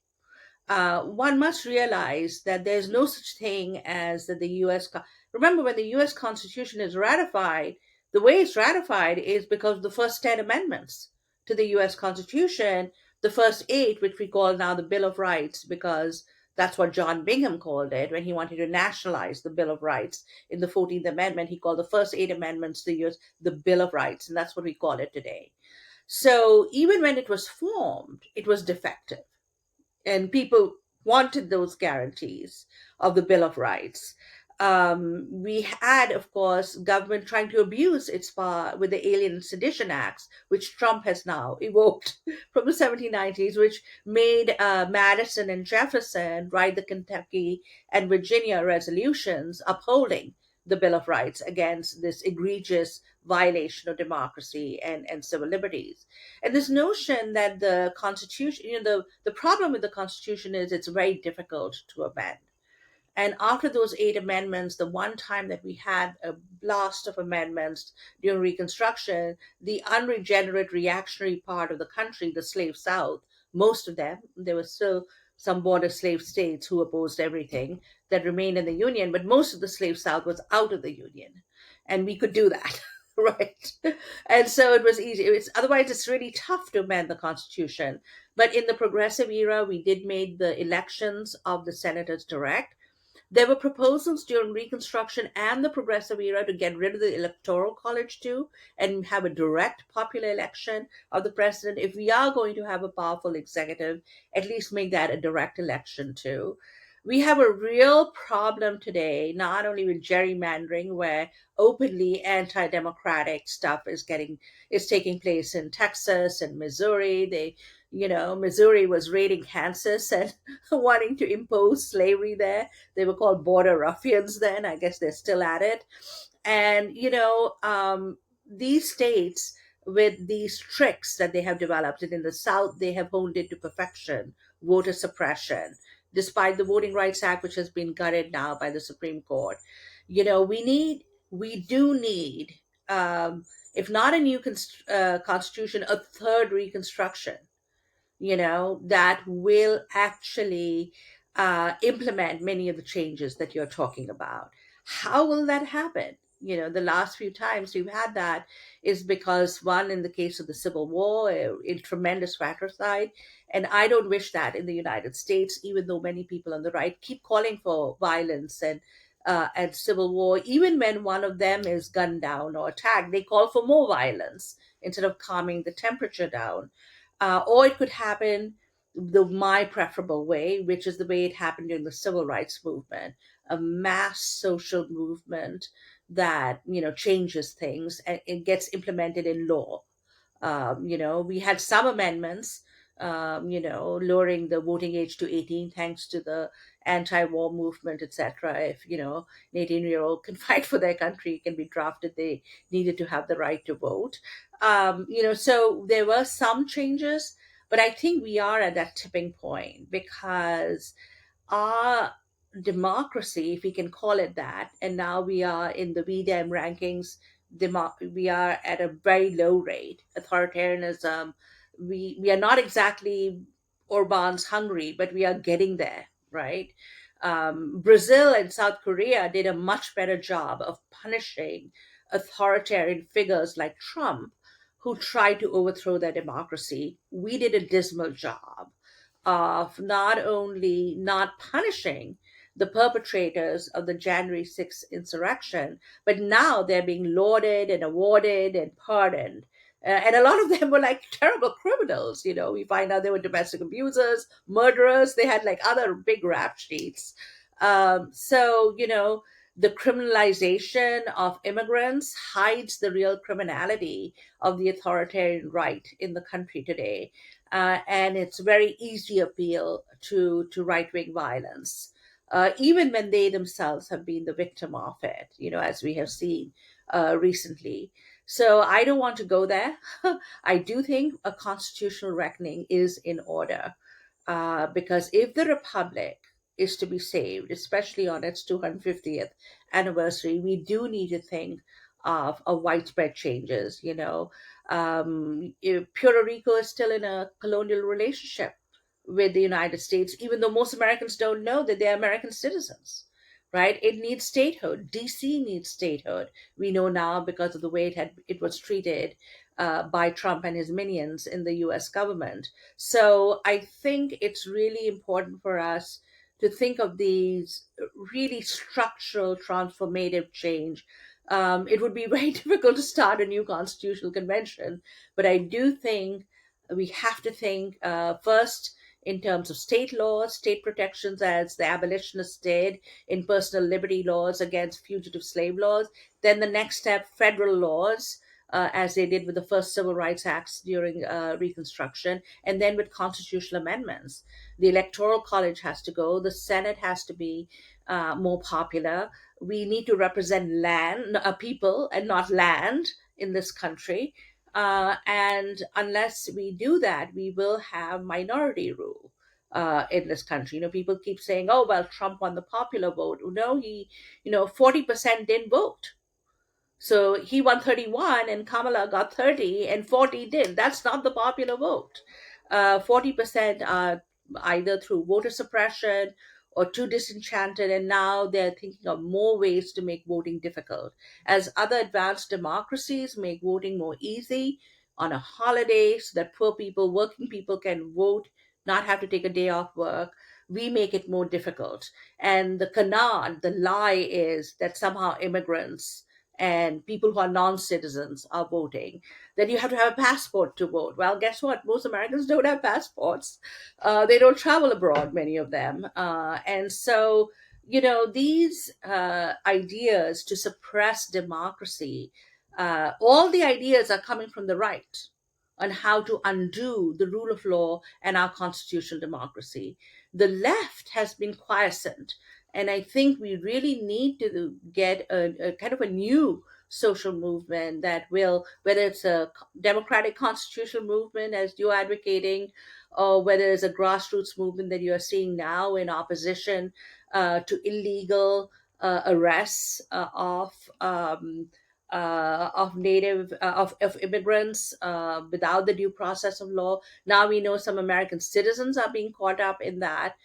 One must realize that there's no such thing as that the Remember, when the U.S. Constitution is ratified, the way it's ratified is because of the first 10 amendments to the U.S. Constitution, the first eight, which we call now the Bill of Rights, because that's what John Bingham called it when he wanted to nationalize the Bill of Rights in the 14th Amendment. He called the first eight amendments to the U.S. the Bill of Rights, and that's what we call it today. So even when it was formed, it was defective and people wanted those guarantees of the Bill of Rights. We had, of course, government trying to abuse its power with the Alien and Sedition Acts, which Trump has now evoked from the 1790s, which made Madison and Jefferson write the Kentucky and Virginia resolutions upholding the Bill of Rights against this egregious violation of democracy and civil liberties. And this notion that the Constitution, the problem with the Constitution is it's very difficult to amend. And after those eight amendments, the one time that we had a blast of amendments during Reconstruction, the unregenerate reactionary part of the country, the slave South, most of them, there were still some border slave states who opposed everything that remained in the Union, but most of the slave South was out of the Union. And we could do that. Right. And so it was easy. Otherwise it's really tough to amend the Constitution. But in the progressive era, we did make the elections of the senators direct. There were proposals during Reconstruction and the Progressive era to get rid of the Electoral College too and have a direct popular election of the president. If we are going to have a powerful executive, at least make that a direct election too. We have a real problem today, not only with gerrymandering, where openly anti-democratic stuff is taking place in Texas and Missouri. Missouri was raiding Kansas and wanting to impose slavery there. They were called border ruffians then. I guess they're still at it. And, these states with these tricks that they have developed, and in the South, they have honed it to perfection, voter suppression, despite the Voting Rights Act, which has been gutted now by the Supreme Court. We do need, if not a new constitution, a third reconstruction, that will actually implement many of the changes that you're talking about. How will that happen? The last few times we've had that is because, one, in the case of the Civil War, a tremendous fratricide. And I don't wish that in the United States, even though many people on the right keep calling for violence and civil war. Even when one of them is gunned down or attacked, they call for more violence instead of calming the temperature down. Or it could happen my preferable way, which is the way it happened during the civil rights movement, a mass social movement that changes things and it gets implemented in law. We had some amendments, lowering the voting age to 18 thanks to the anti-war movement, etc. If, an 18-year-old can fight for their country, can be drafted, they needed to have the right to vote. So there were some changes, but I think we are at that tipping point because our democracy, if we can call it that, and now we are in the VDEM rankings, we are at a very low rate. Authoritarianism, we are not exactly Orban's Hungary, but we are getting there, right? Brazil and South Korea did a much better job of punishing authoritarian figures like Trump who tried to overthrow their democracy. We did a dismal job of not only not punishing the perpetrators of the January 6th insurrection, but now they're being lauded and awarded and pardoned. And a lot of them were like terrible criminals. We find out they were domestic abusers, murderers. They had like other big rap sheets. The criminalization of immigrants hides the real criminality of the authoritarian right in the country today, and it's very easy appeal to right wing violence, even when they themselves have been the victim of it. As we have seen recently. So I don't want to go there. I do think a constitutional reckoning is in order, because if the republic is to be saved, especially on its 250th anniversary, we do need to think of a widespread changes. Puerto Rico is still in a colonial relationship with the United States, even though most Americans don't know that they're American citizens. Right? It needs statehood. DC needs statehood. We know now because of the way it was treated by Trump and his minions in the U.S. government. So I think it's really important for us to think of these really structural, transformative change. It would be very difficult to start a new constitutional convention, but I do think we have to think first in terms of state laws, state protections, as the abolitionists did in personal liberty laws against fugitive slave laws. Then the next step, federal laws, as they did with the first civil rights acts during Reconstruction, and then with constitutional amendments. The Electoral College has to go, the Senate has to be more popular. We need to represent people, and not land in this country. And unless we do that, we will have minority rule. in this country. People keep saying, "Oh, well, Trump won the popular vote." No, he, 40% didn't vote. So he won 31 and Kamala got 30 and 40 did. That's not the popular vote. 40% are either through voter suppression or too disenchanted, and now they're thinking of more ways to make voting difficult. As other advanced democracies make voting more easy on a holiday so that poor people, working people can vote, not have to take a day off work, we make it more difficult. And the canard, the lie is that somehow immigrants and people who are non-citizens are voting, then you have to have a passport to vote. Well, guess what? Most Americans don't have passports. They don't travel abroad, many of them. And so, these ideas to suppress democracy, all the ideas are coming from the right on how to undo the rule of law and our constitutional democracy. The left has been quiescent, and I think we really need to get a kind of a new social movement that will, whether it's a democratic constitutional movement as you're advocating, or whether it's a grassroots movement that you are seeing now in opposition to illegal arrests of native of immigrants without the due process of law. Now we know some American citizens are being caught up in that.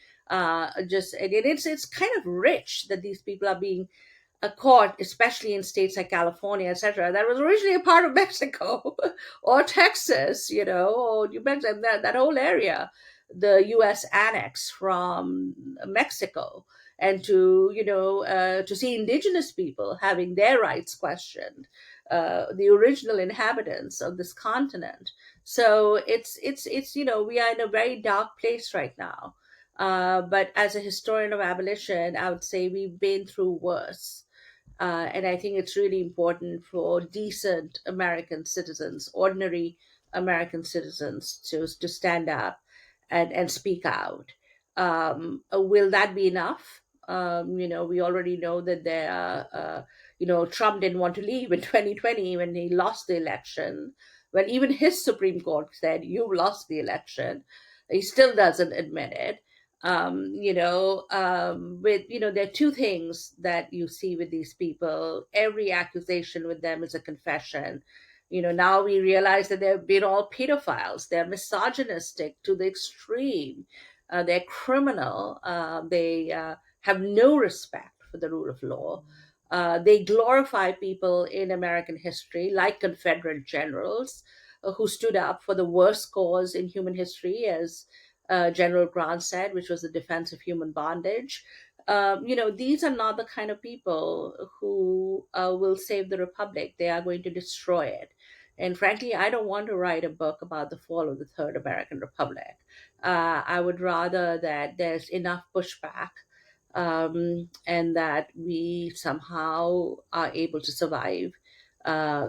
Just and it's kind of rich that these people are being a court, especially in states like California, etc., that was originally a part of Mexico or Texas, or New Mexico, that whole area, the U.S. annex from Mexico, and to see indigenous people having their rights questioned, the original inhabitants of this continent. So it's we are in a very dark place right now. But as a historian of abolition, I would say we've been through worse. And I think it's really important for decent American citizens, ordinary American citizens, to stand up and speak out. Will that be enough? We already know that Trump didn't want to leave in 2020 when he lost the election. When even his Supreme Court said, "You've lost the election," he still doesn't admit it. With there are two things that you see with these people. Every accusation with them is a confession. Now we realize that they've been all pedophiles. They're misogynistic to the extreme. They're criminal. They have no respect for the rule of law. They glorify people in American history like Confederate generals who stood up for the worst cause in human history, as General Grant said, which was the defense of human bondage. These are not the kind of people who will save the republic. They are going to destroy it. And frankly, I don't want to write a book about the fall of the Third American Republic. I would rather that there's enough pushback, and that we somehow are able to survive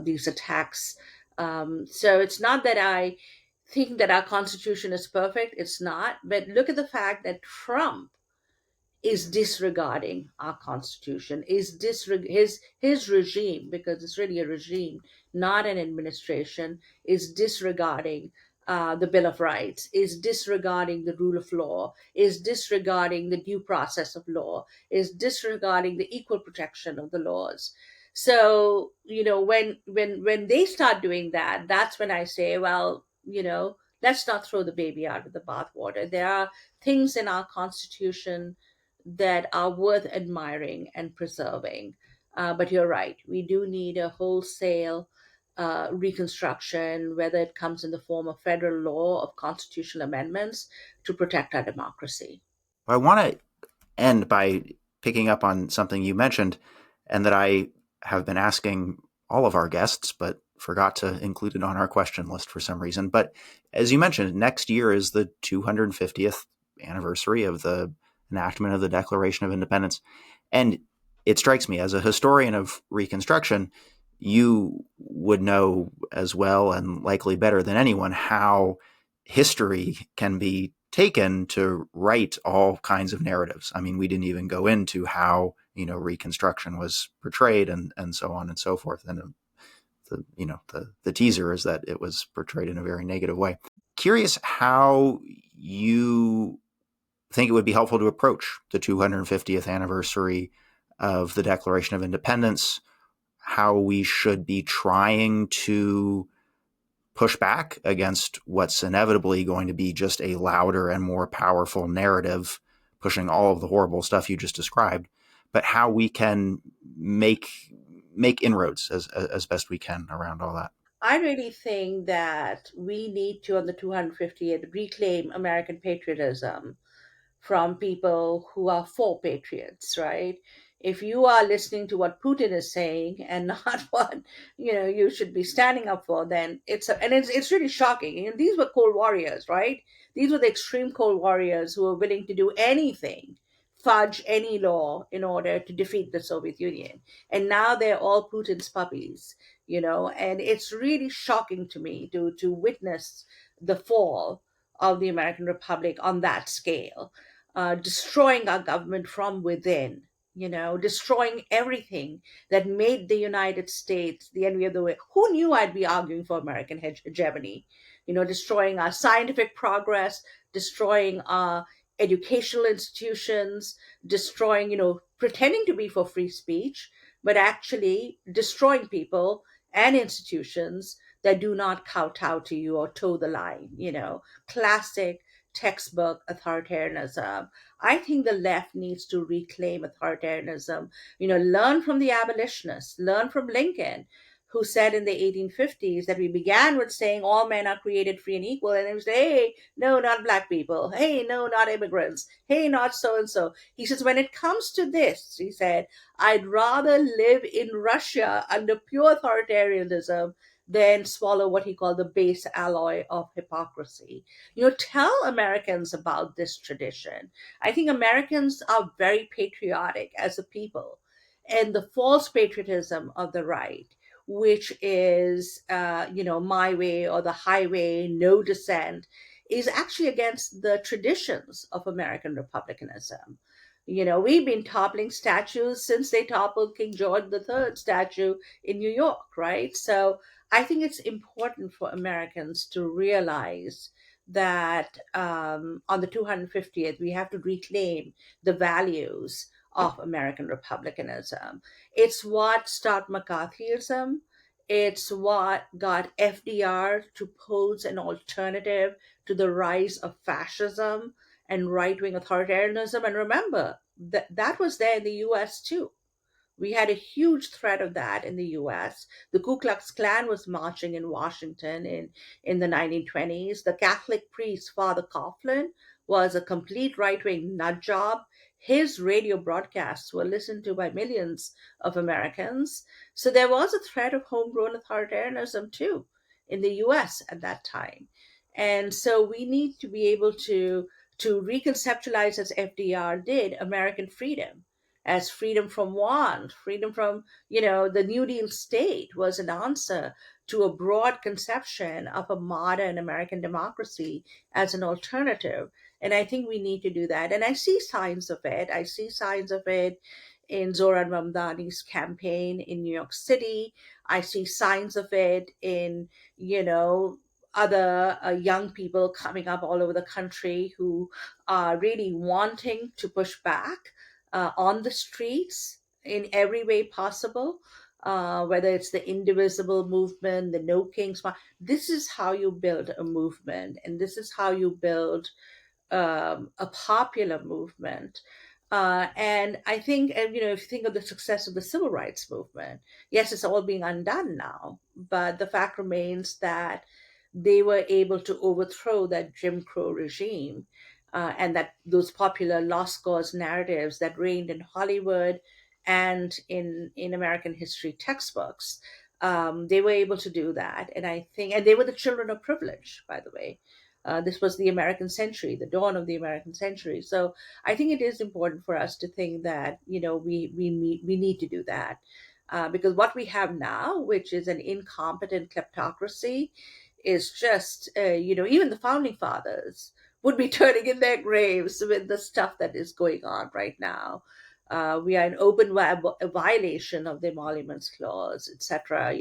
these attacks. So it's not that I think that our constitution is perfect. It's not. But look at the fact that Trump is disregarding our constitution, his regime, because it's really a regime, not an administration, is disregarding the Bill of Rights, is disregarding the rule of law, is disregarding the due process of law, is disregarding the equal protection of the laws. So when they start doing that, that's when I say, well, let's not throw the baby out with the bathwater. There are things in our constitution that are worth admiring and preserving. But you're right, we do need a wholesale reconstruction, whether it comes in the form of federal law, of constitutional amendments to protect our democracy. I want to end by picking up on something you mentioned and that I have been asking all of our guests, but forgot to include it on our question list for some reason. But as you mentioned, next year is the 250th anniversary of the enactment of the Declaration of Independence. And it strikes me, as a historian of Reconstruction, you would know as well and likely better than anyone how history can be taken to write all kinds of narratives. I mean, we didn't even go into how, Reconstruction was portrayed and so on and so forth. And the teaser is that it was portrayed in a very negative way. Curious how you think it would be helpful to approach the 250th anniversary of the Declaration of Independence, how we should be trying to push back against what's inevitably going to be just a louder and more powerful narrative pushing all of the horrible stuff you just described, but how we can make inroads as best we can around all that. I really think that we need to, on the 250th, reclaim American patriotism from people who are for patriots, right? If you are listening to what Putin is saying and not what you should be standing up for, then it's really shocking. And these were Cold Warriors, right? These were the extreme Cold Warriors who were willing to do anything, fudge any law in order to defeat the Soviet Union. And now they're all Putin's puppies, and it's really shocking to me to witness the fall of the American Republic on that scale, destroying our government from within, destroying everything that made the United States the envy of the world. Who knew I'd be arguing for American hegemony? Destroying our scientific progress, destroying our educational institutions, destroying, pretending to be for free speech, but actually destroying people and institutions that do not kowtow to you or toe the line, classic textbook authoritarianism. I think the left needs to reclaim authoritarianism. Learn from the abolitionists, learn from Lincoln, who said in the 1850s that we began with saying all men are created free and equal, and they would say, hey, no, not black people. Hey, no, not immigrants. Hey, not so and so. He says, when it comes to this, he said, I'd rather live in Russia under pure authoritarianism than swallow what he called the base alloy of hypocrisy. Tell Americans about this tradition. I think Americans are very patriotic as a people, and the false patriotism of the right, which is, my way or the highway, no dissent, is actually against the traditions of American republicanism. We've been toppling statues since they toppled King George III statue in New York, right? So I think it's important for Americans to realize that on the 250th, we have to reclaim the values of American republicanism. It's what stopped McCarthyism. It's what got FDR to pose an alternative to the rise of fascism and right wing authoritarianism. And remember, that was there in the US too. We had a huge threat of that in the US. The Ku Klux Klan was marching in Washington in the 1920s. The Catholic priest, Father Coughlin, was a complete right wing nut job. His radio broadcasts were listened to by millions of Americans. So there was a threat of homegrown authoritarianism too in the US at that time. And so we need to be able to reconceptualize, as FDR did, American freedom as freedom from want, freedom from, the New Deal state was an answer to a broad conception of a modern American democracy as an alternative. And I think we need to do that. And I see signs of it. I see signs of it in Zoran Mamdani's campaign in New York City. I see signs of it in, other young people coming up all over the country who are really wanting to push back on the streets in every way possible, whether it's the indivisible movement, the No Kings. This is how you build a movement, and this is how you build a popular movement. And I think, if you think of the success of the civil rights movement, yes, it's all being undone now, but the fact remains that they were able to overthrow that Jim Crow regime, and that those popular lost cause narratives that reigned in Hollywood and in American history textbooks. They were able to do that, and I think, and they were the children of privilege, by the way. This was the American century, the dawn of the American century. So I think it is important for us to think that we need to do that, because what we have now, which is an incompetent kleptocracy, is just even the founding fathers would be turning in their graves with the stuff that is going on right now. We are in open violation of the Emoluments Clause, etc.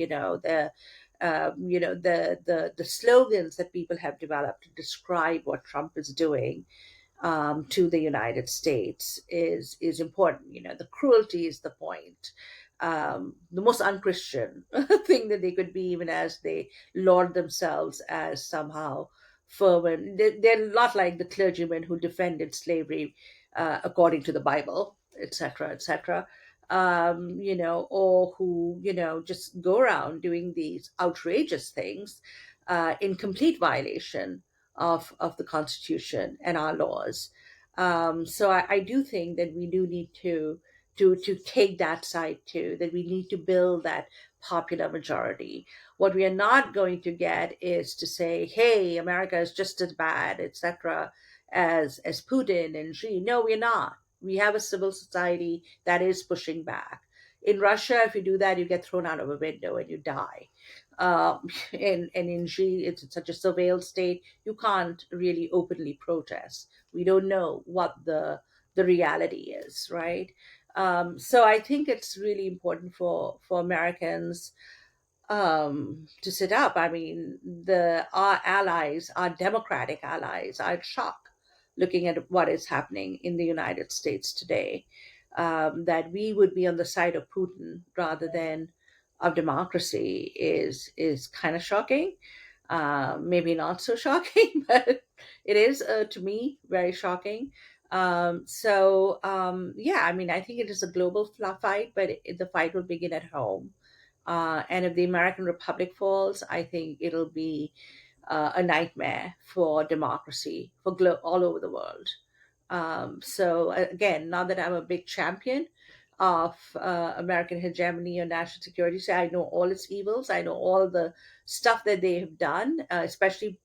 The slogans that people have developed to describe what Trump is doing to the United States is important. The cruelty is the point. The most unchristian thing that they could be, even as they laud themselves as somehow fervent. They're not like the clergymen who defended slavery according to the Bible, etc., etc. Or who just go around doing these outrageous things in complete violation of the Constitution and our laws. So I do think that we do need to take that side too. That we need to build that popular majority. What we are not going to get is to say, "Hey, America is just as bad," etc., as Putin and Xi. No, we're not. We have a civil society that is pushing back. In Russia, if you do that, you get thrown out of a window and you die. And in Xi, it's such a surveilled state, you can't really openly protest. We don't know what the reality is, right? So I think it's really important for Americans to sit up. I mean, our allies, our democratic allies, are in shock looking at what is happening in the United States today. That we would be on the side of Putin rather than of democracy is kind of shocking. Maybe not so shocking, but it is to me very shocking. Yeah, I mean, I think it is a global fight, but the fight will begin at home. And if the American Republic falls, I think it'll be a nightmare for democracy all over the world. Again, not that I'm a big champion of American hegemony or national security, so I know all its evils. I know all the stuff that they have done, especially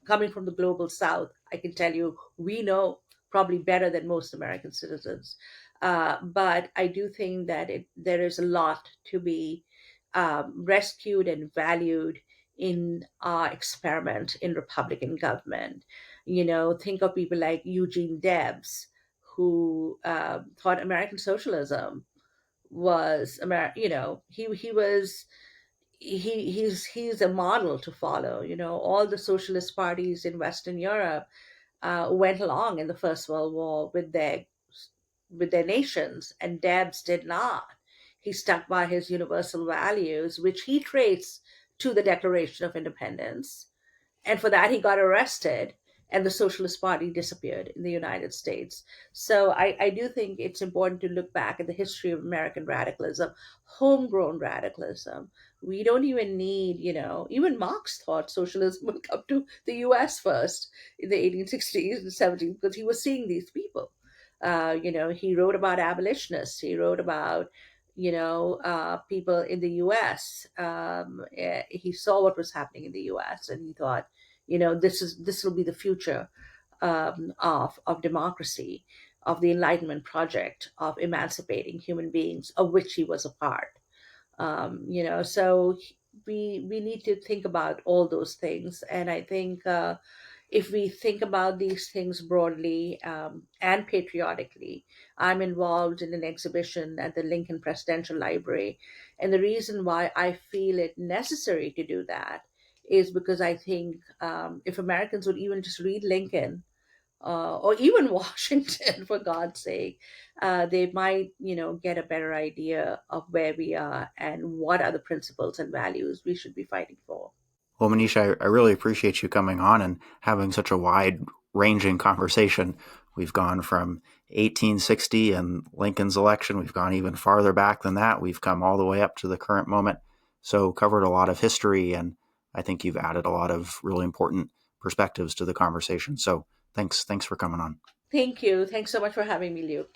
coming from the global south. I can tell you, we know probably better than most American citizens. But I do think that there is a lot to be rescued and valued in our experiment in Republican government. Think of people like Eugene Debs, who thought American socialism was he was he's a model to follow. All the socialist parties in Western Europe went along in the First World War with their nations, and Debs did not. He stuck by his universal values, which he traced to the Declaration of Independence, and for that, he got arrested, and the Socialist Party disappeared in the United States. So I do think it's important to look back at the history of American radicalism, homegrown radicalism. We don't even need, even Marx thought socialism would come to the US first in the 1860s and 70s because he was seeing these people. He wrote about abolitionists, he wrote about people in the U.S. He saw what was happening in the U.S. and he thought, this will be the future of democracy, of the Enlightenment project, of emancipating human beings, of which he was a part. So we need to think about all those things, and I think if we think about these things broadly and patriotically. I'm involved in an exhibition at the Lincoln Presidential Library, and the reason why I feel it necessary to do that is because I think if Americans would even just read Lincoln or even Washington, for God's sake, they might, get a better idea of where we are and what are the principles and values we should be fighting for. Well, Manisha, I really appreciate you coming on and having such a wide ranging conversation. We've gone from 1860 and Lincoln's election. We've gone even farther back than that. We've come all the way up to the current moment. So covered a lot of history, and I think you've added a lot of really important perspectives to the conversation. So thanks for coming on. Thank you. Thanks so much for having me, Luke.